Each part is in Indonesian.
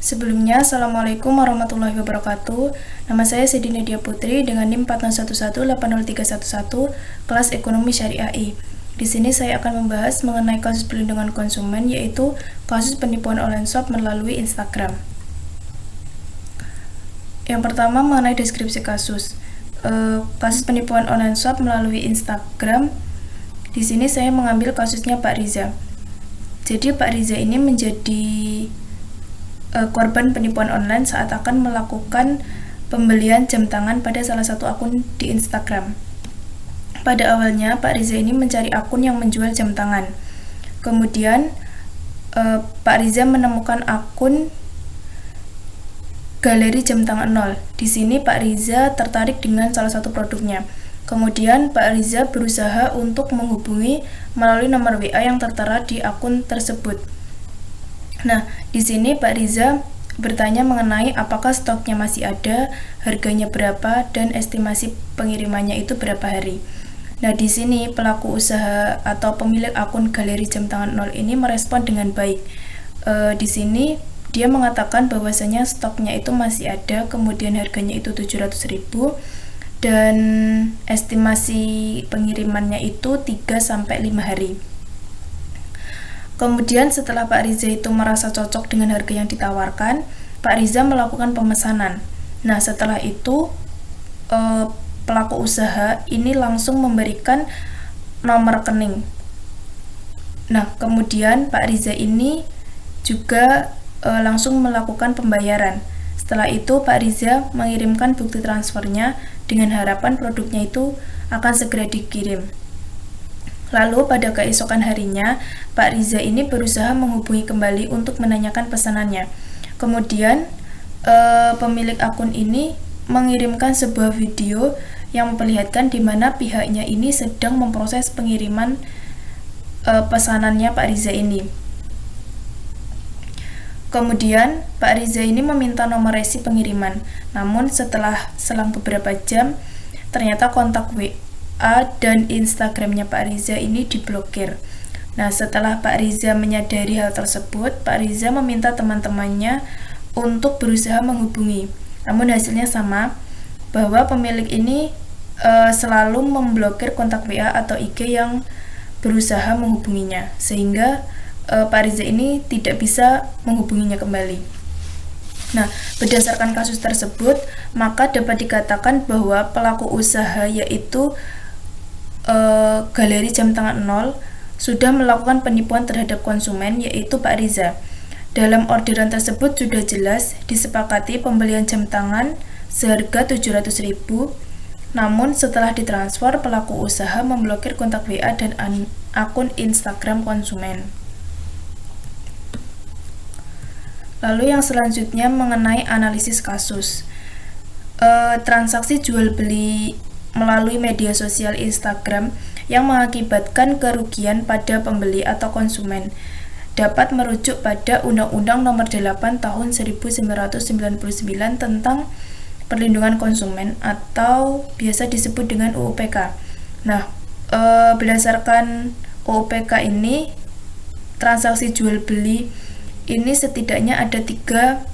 Sebelumnya, Assalamualaikum warahmatullahi wabarakatuh. Nama saya Siti Nadia Putri dengan NIM 4011803111, kelas Ekonomi Syariah I. Di sini saya akan membahas mengenai kasus perlindungan konsumen, yaitu kasus penipuan online shop melalui Instagram. Yang pertama, mengenai deskripsi kasus. Kasus penipuan online shop melalui Instagram. Di sini saya mengambil kasusnya Pak Riza. Jadi Pak Riza ini menjadi korban penipuan online saat akan melakukan pembelian jam tangan pada salah satu akun di Instagram. Pada awalnya, Pak Riza ini mencari akun yang menjual jam tangan. Kemudian, Pak Riza menemukan akun Galeri Jam Tangan 0. Di sini Pak Riza tertarik dengan salah satu produknya. Kemudian, Pak Riza berusaha untuk menghubungi melalui nomor WA yang tertera di akun tersebut. Nah, di sini Pak Riza bertanya mengenai apakah stoknya masih ada, harganya berapa, dan estimasi pengirimannya itu berapa hari. Nah, di sini pelaku usaha atau pemilik akun Galeri Jam Tangan 0 ini merespon dengan baik. Di sini dia mengatakan bahwasanya stoknya itu masih ada, kemudian harganya itu 700.000 dan estimasi pengirimannya itu 3-5 hari. Kemudian setelah Pak Riza itu merasa cocok dengan harga yang ditawarkan, Pak Riza melakukan pemesanan. Nah, setelah itu pelaku usaha ini langsung memberikan nomor rekening. Nah, kemudian Pak Riza ini juga langsung melakukan pembayaran. Setelah itu Pak Riza mengirimkan bukti transfernya dengan harapan produknya itu akan segera dikirim. Lalu pada keesokan harinya, Pak Riza ini berusaha menghubungi kembali untuk menanyakan pesanannya. Kemudian, pemilik akun ini mengirimkan sebuah video yang memperlihatkan di mana pihaknya ini sedang memproses pengiriman pesanannya Pak Riza ini. Kemudian, Pak Riza ini meminta nomor resi pengiriman. Namun, setelah selang beberapa jam, ternyata kontak WA dan Instagramnya Pak Riza ini diblokir. Nah, setelah Pak Riza menyadari hal tersebut, Pak Riza meminta teman-temannya untuk berusaha menghubungi. Namun hasilnya sama, bahwa pemilik ini selalu memblokir kontak WA atau IG yang berusaha menghubunginya, sehingga Pak Riza ini tidak bisa menghubunginya kembali. Nah, berdasarkan kasus tersebut, maka dapat dikatakan bahwa pelaku usaha yaitu Galeri Jam Tangan 0 sudah melakukan penipuan terhadap konsumen yaitu Pak Riza. Dalam orderan tersebut sudah jelas disepakati pembelian jam tangan seharga 700.000. Namun setelah ditransfer, pelaku usaha memblokir kontak WA dan akun Instagram konsumen. Lalu yang selanjutnya mengenai analisis kasus. Transaksi jual beli melalui media sosial Instagram yang mengakibatkan kerugian pada pembeli atau konsumen dapat merujuk pada Undang-Undang Nomor 8 Tahun 1999 tentang Perlindungan Konsumen atau biasa disebut dengan UU-PK. Nah, berdasarkan UU-PK ini, transaksi jual beli ini setidaknya ada 3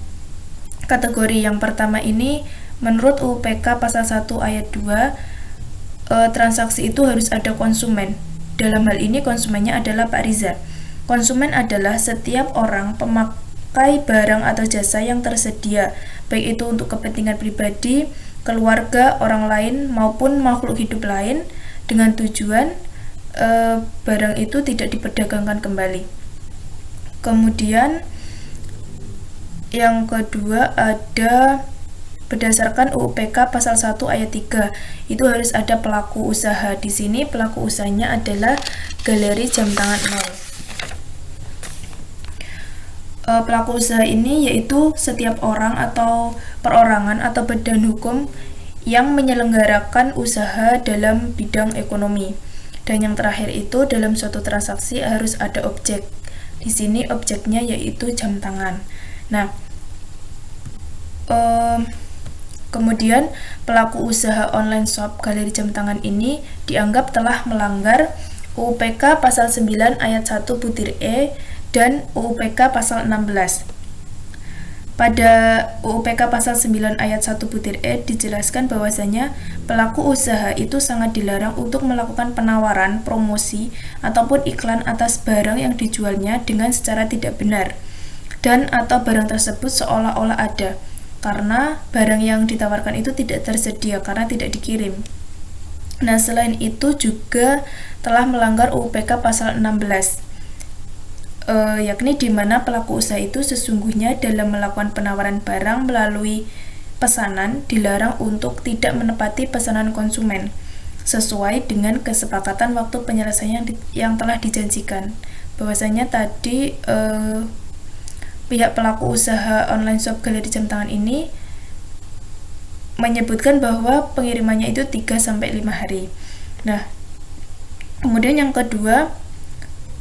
kategori. Yang pertama ini menurut UU-PK pasal 1 ayat 2, transaksi itu harus ada konsumen. Dalam hal ini konsumennya adalah Pak Riza. Konsumen adalah setiap orang pemakai barang atau jasa yang tersedia, baik itu untuk kepentingan pribadi, keluarga, orang lain, maupun makhluk hidup lain, dengan tujuan barang itu tidak diperdagangkan kembali. Kemudian yang kedua ada berdasarkan UU-PK pasal 1 ayat 3, itu harus ada pelaku usaha. Di sini pelaku usahanya adalah Galeri Jam Tangan 0. Pelaku usaha ini yaitu setiap orang atau perorangan atau badan hukum yang menyelenggarakan usaha dalam bidang ekonomi. Dan yang terakhir itu dalam suatu transaksi harus ada objek. Di sini objeknya yaitu jam tangan. Nah, kemudian pelaku usaha online shop Galeri Jam Tangan ini dianggap telah melanggar UU-PK pasal 9 ayat 1 butir E dan UU-PK pasal 16. Pada UU-PK pasal 9 ayat 1 butir E dijelaskan bahwasanya pelaku usaha itu sangat dilarang untuk melakukan penawaran, promosi, ataupun iklan atas barang yang dijualnya dengan secara tidak benar dan atau barang tersebut seolah-olah ada, karena barang yang ditawarkan itu tidak tersedia karena tidak dikirim. Nah, selain itu juga telah melanggar UU-PK pasal 16, yakni di mana pelaku usaha itu sesungguhnya dalam melakukan penawaran barang melalui pesanan dilarang untuk tidak menepati pesanan konsumen sesuai dengan kesepakatan waktu penyelesaian yang telah dijanjikan. Bahwasanya tadi pihak pelaku usaha online shop galeri jam tangan ini menyebutkan bahwa pengirimannya itu 3-5 hari. Nah, kemudian yang kedua,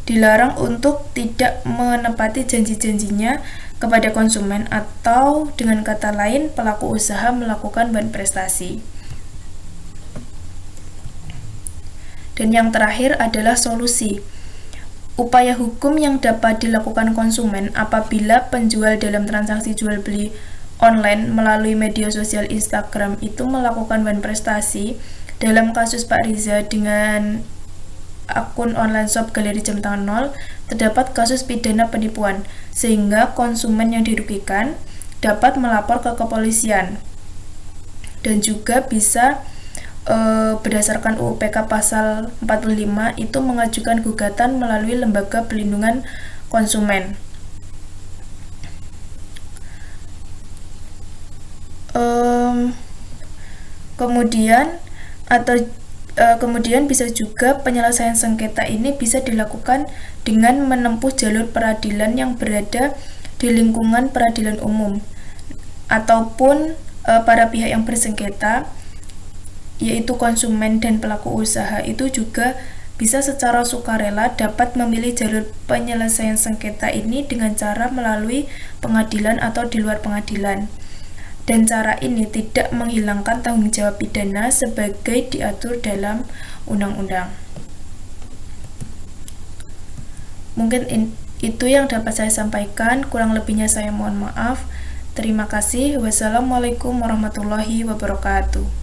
dilarang untuk tidak menepati janji-janjinya kepada konsumen atau dengan kata lain pelaku usaha melakukan ban prestasi. Dan yang terakhir adalah solusi. Upaya hukum yang dapat dilakukan konsumen apabila penjual dalam transaksi jual beli online melalui media sosial Instagram itu melakukan ban prestasi. Dalam kasus Pak Riza dengan akun online shop galeri jam tangan 0, terdapat kasus pidana penipuan, sehingga konsumen yang dirugikan dapat melapor ke kepolisian dan juga bisa berdasarkan UU-PK pasal 45 itu mengajukan gugatan melalui Lembaga Pelindungan Konsumen. Kemudian bisa juga penyelesaian sengketa ini bisa dilakukan dengan menempuh jalur peradilan yang berada di lingkungan peradilan umum ataupun para pihak yang bersengketa yaitu konsumen dan pelaku usaha itu juga bisa secara sukarela dapat memilih jalur penyelesaian sengketa ini dengan cara melalui pengadilan atau di luar pengadilan. Dan cara ini tidak menghilangkan tanggung jawab pidana sebagai diatur dalam undang-undang. Mungkin itu yang dapat saya sampaikan, kurang lebihnya saya mohon maaf. Terima kasih. Wassalamualaikum warahmatullahi wabarakatuh.